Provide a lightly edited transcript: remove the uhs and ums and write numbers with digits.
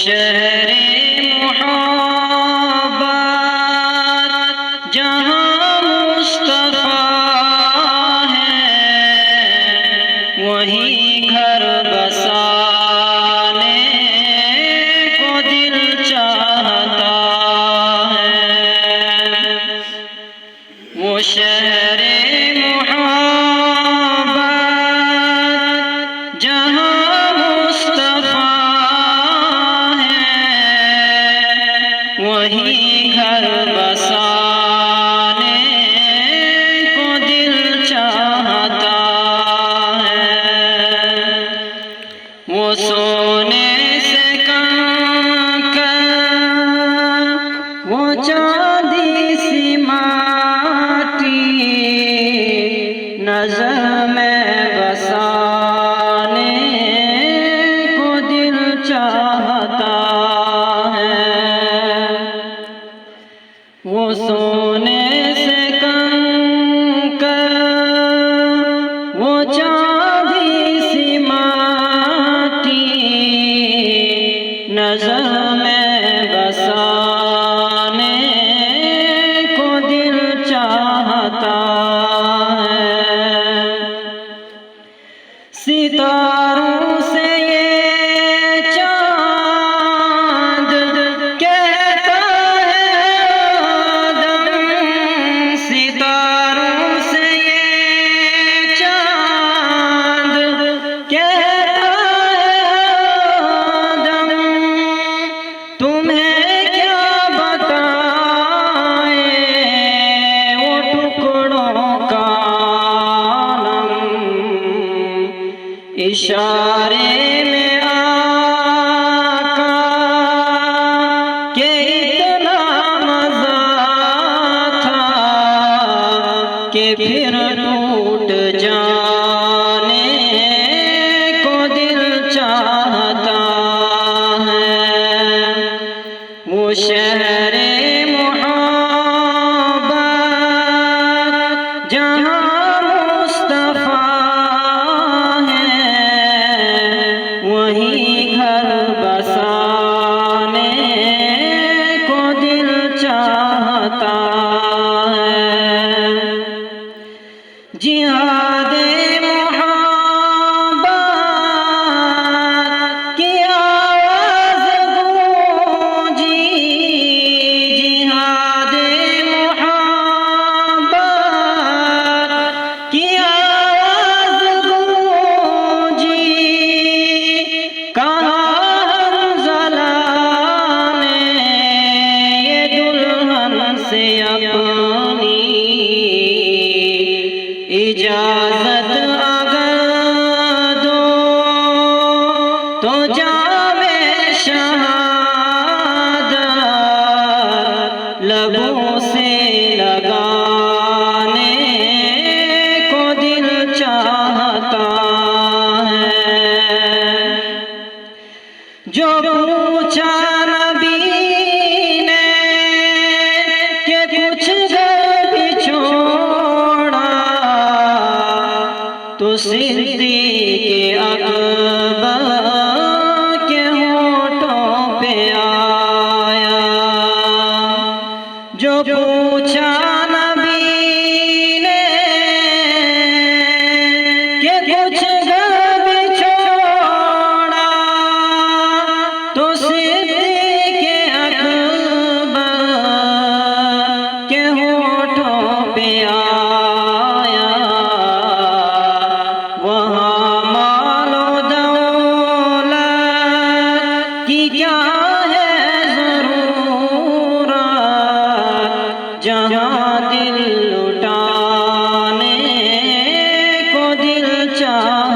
شہر محبت جہاں مصطفیٰ ہے، وہیں گھر بسانے کو دل چاہتا ہے۔ وہ شہر محبت جہاں وہیں گھر بسانے کو دل چاہتا ہے۔ وہ سونے سے کنکر، وہ چاندی سی ماٹی، نظر میں بسانے کو دل چاہتا ہے۔ وہ سونے سے کنکر، وہ چاندی سی ماٹی، نظر میں بسانے کو دل چاہتا ہے۔ ستاروں سے یہ چاند کہتا ہے آدم، ستاروں سے یہ چاند کہتا ہے آدم، تمہیں کیا بتائیں وہ ٹکڑوں کا عالم، اشارے میں آقا کہ اتنا مزہ تھا کہ پھر ٹوٹ جانے کو دل چاہتا ہے۔ وہ شہر محبت جہاں وہیں گھر بسانے کو دل چاہتا ہے۔ جہاد محبت کی آواز گونجی، جہاد محبت کی آواز گونجی، کہا حنظلہ نے یہ دلہن سے اپنی، اجازت اگر دو تو جام شہادت لبوں سے لگانے کو دل چاہتا ہے۔ جو پوچھا نبی نے کہ کچھ گھر بھی چھوڑا، تو صدیق اکبر کے ہونٹوں پہ آیا۔ جو پوچھا نبی نے کہ کچھ گھر بھی چھوڑا، تو صدیق اکبر کے ہونٹوں پہ آیا۔ وہاں مال و دولت کی کیا ہے ضرورت، جہاں دل لٹانے کو دل چاہتا